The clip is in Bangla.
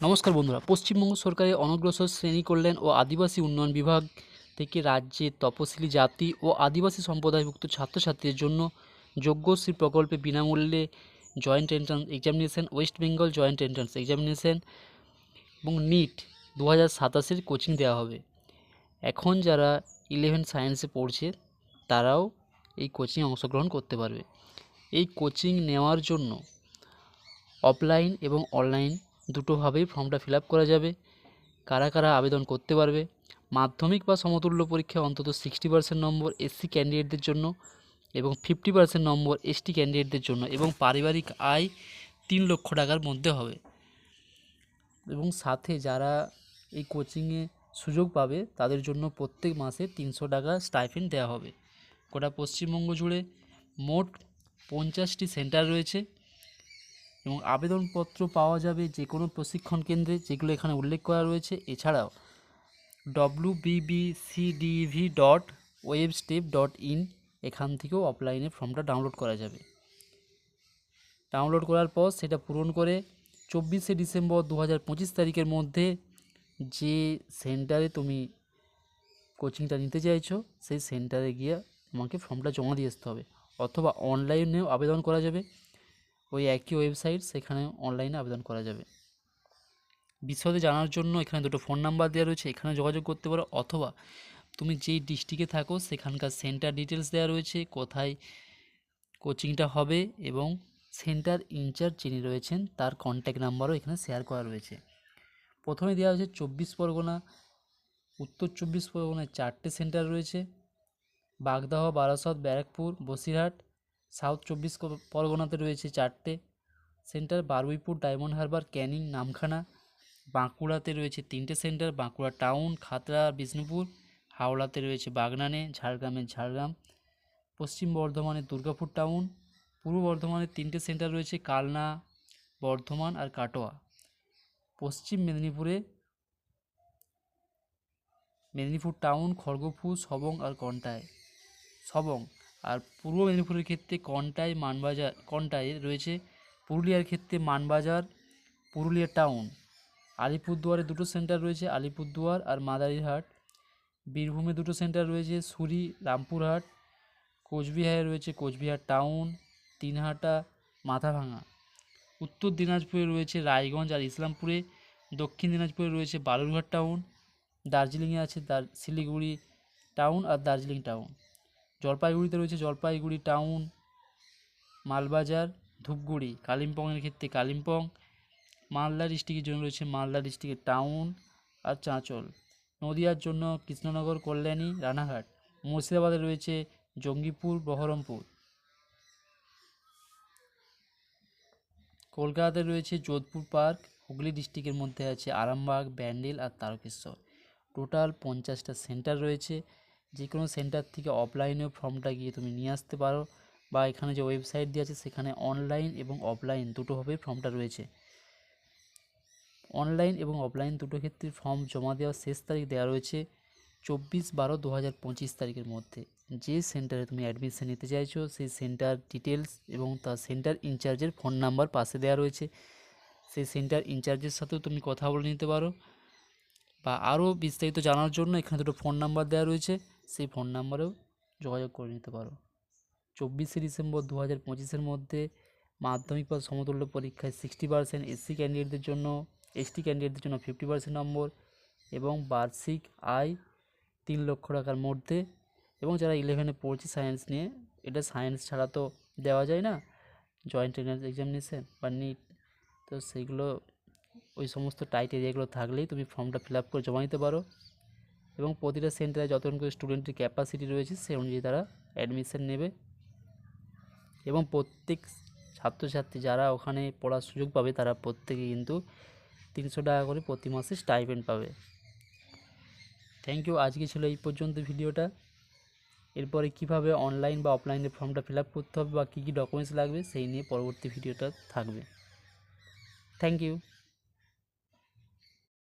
নমস্কার বন্ধুরা, পশ্চিমবঙ্গ সরকারের অনগ্রসর শ্রেণী কল্যাণ ও আদিবাসী উন্নয়ন বিভাগ থেকে রাজ্যের তপশিলি জাতি ও আদিবাসী সম্প্রদায়ভুক্ত ছাত্রছাত্রীদের জন্য যোগ্যশ্রী প্রকল্পে বিনামূল্যে joint entrance examination, West Bengal joint entrance examination এবং নিট 2027-এর কোচিং দেওয়া হবে। এখন যারা 11 সায়েন্সে পড়ছে তারাও এই কোচিংয়ে অংশগ্রহণ করতে পারবে। এই কোচিং নেওয়ার জন্য অফলাইন এবং অনলাইন দুটোভাবেই ফর্মটা ফিল আপ করা যাবে। কারা কারা আবেদন করতে পারবে? মাধ্যমিক বা সমতুল্য পরীক্ষায় অন্তত 60% নম্বর এসসি ক্যান্ডিডেটদের জন্য এবং 50% নম্বর এসটি ক্যান্ডিডেটদের জন্য, এবং পারিবারিক আয় 3 লক্ষ টাকার মধ্যে হবে। এবং সাথে যারা এই কোচিংয়ে সুযোগ পাবে তাদের জন্য প্রত্যেক মাসে 300 টাকা স্টাইপেন্ড দেওয়া হবে। গোটা পশ্চিমবঙ্গ জুড়ে মোট 50টি সেন্টার রয়েছে এবং আবেদনপত্র পাওয়া যাবে যে কোনো প্রশিক্ষণ কেন্দ্রে, যেগুলো এখানে উল্লেখ করা রয়েছে। এছাড়াও wbbcdv.webstep.in এখান থেকেও অফলাইনে ফর্মটা ডাউনলোড করা যাবে। ডাউনলোড করার পর সেটা পূরণ করে 24শে ডিসেম্বর 2025 তারিখের মধ্যে যে সেন্টারে তুমি কোচিংটা নিতে চাইছো সেই সেন্টারে গিয়ে তোমাকে ফর্মটা জমা দিয়ে আসতে হবে, অথবা অনলাইনেও আবেদন করা যাবে। ওই একই ওয়েবসাইট, সেখানে অনলাইনে আবেদন করা যাবে। বিশদে জানার জন্য এখানে দুটো ফোন নাম্বার দেওয়া রয়েছে, এখানে যোগাযোগ করতে পারো, অথবা তুমি যেই ডিস্ট্রিক্টে থাকো সেখানকার সেন্টার ডিটেলস দেওয়া রয়েছে, কোথায় কোচিংটা হবে এবং সেন্টার ইনচার্জ যিনি রয়েছেন তার কন্ট্যাক্ট নাম্বারও এখানে শেয়ার করা রয়েছে। প্রথমে দেওয়া হয়েছে 24 পরগনা। উত্তর 24 পরগনায় 4টে সেন্টার রয়েছে: বাগদাহ, বারাসত, ব্যারাকপুর, বসিরহাট। সাউথ 24 পরগনাতে রয়েছে 4টে সেন্টার: বারুইপুর, ডায়মন্ড হারবার, ক্যানিং, নামখানা। বাঁকুড়াতে রয়েছে 3টে সেন্টার: বাঁকুড়া টাউন, খাতড়া, বিষ্ণুপুর। হাওড়াতে রয়েছে বাগনানে, ঝাড়গ্রামে ঝাড়গ্রাম। পশ্চিম বর্ধমানে দুর্গাপুর টাউন। পূর্ব বর্ধমানে 3টে সেন্টার রয়েছে: কালনা, বর্ধমান আর কাটোয়া। পশ্চিম মেদিনীপুর টাউন, খড়গপুর, সবং আর সবং। আর পূর্ব মেদিনীপুরের ক্ষেত্রে কন্টাই রয়েছে। পুরুলিয়ার ক্ষেত্রে মানবাজার, পুরুলিয়া টাউন। আলিপুরদুয়ারে 2টো সেন্টার রয়েছে: আলিপুরদুয়ার আর মাদারিহাট। বীরভূমে 2টো সেন্টার রয়েছে: সুরি, রামপুরহাট। কোচবিহারে রয়েছে কোচবিহার টাউন, দিনহাটা, মাথাভাঙা। উত্তর দিনাজপুরে রয়েছে রায়গঞ্জ আর ইসলামপুরে। দক্ষিণ দিনাজপুরে রয়েছে বালুরঘাট টাউন। দার্জিলিংয়ে আছে শিলিগুড়ি টাউন আর দার্জিলিং টাউন। জলপাইগুড়িতে রয়েছে জলপাইগুড়ি টাউন, মালবাজার, ধূপগুড়ি। কালিম্পংয়ের ক্ষেত্রে কালিম্পং। মালদা ডিস্ট্রিক্টের জন্য রয়েছে মালদা ডিস্ট্রিক্টের টাউন আর চাঁচল। নদিয়ার জন্য কৃষ্ণনগর, কল্যাণী, রানাঘাট। মুর্শিদাবাদে রয়েছে জঙ্গিপুর, বহরমপুর। কলকাতাতে রয়েছে যোধপুর পার্ক। হুগলি ডিস্ট্রিক্টের মধ্যে আছে আরামবাগ, ব্যান্ডেল আর তারকেশ্বর। টোটাল 50টা সেন্টার রয়েছে। যে কোনো সেন্টার থেকে অফলাইনেও ফর্মটা গিয়ে তুমি নিয়ে আসতে পারো, বা এখানে যে ওয়েবসাইট দেওয়া আছে সেখানে অনলাইন এবং অফলাইন দুটোভাবেই ফর্মটা রয়েছে। অনলাইন এবং অফলাইন দুটো ক্ষেত্রে ফর্ম জমা দেওয়ার শেষ তারিখ দেওয়া রয়েছে 24/12/2025 তারিখের মধ্যে। যে সেন্টারে তুমি অ্যাডমিশন নিতে চাইছো সেই সেন্টার ডিটেলস এবং তার সেন্টার ইনচার্জের ফোন নাম্বার পাশে দেওয়া রয়েছে। সেই সেন্টার ইনচার্জের সাথেও তুমি কথা বলে নিতে পারো, বা আরও বিস্তারিত জানার জন্য এখানে দুটো ফোন নাম্বার দেওয়া রয়েছে, সেই ফোন নাম্বারেও যোগাযোগ করে নিতে পারো। 24শে ডিসেম্বর 2025-এর মধ্যে মাধ্যমিক বা সমতুল্য পরীক্ষায় 60% এসসি ক্যান্ডিডেটদের জন্য, এসটি ক্যান্ডিডেটদের জন্য 50% নম্বর এবং বার্ষিক আয় 3 লক্ষ টাকার মধ্যে। এবং যারা 11-এ পড়ছে সায়েন্স নিয়ে, এটা সায়েন্স ছাড়া তো দেওয়া যায় না, জয়েন্ট এন্ট্রান্স এক্সামিনেশন বা নিট, তো সেইগুলো ওই সমস্ত এরিয়াগুলো থাকলেই তুমি ফর্মটা ফিল আপ করে জমা দিতে পারো। এবং প্রতিটা সেন্টারে যতজন করে স্টুডেন্টের ক্যাপাসিটি রয়েছে সেই অনুযায়ী তারা অ্যাডমিশন নেবে। এবং প্রত্যেক ছাত্রছাত্রী যারা ওখানে পড়ার সুযোগ পাবে তারা প্রত্যেকে কিন্তু 300 টাকা করে প্রতি মাসে স্টাইপেন্ড পাবে। Thank you. আজকে ছিল এই পর্যন্ত ভিডিওটা। এরপরে কিভাবে অনলাইন বা অফলাইনে ফর্মটা ফিল আপ করতে হবে বা কী কী ডকুমেন্টস লাগবে সেই নিয়ে পরবর্তী ভিডিওটা থাকবে। Thank you.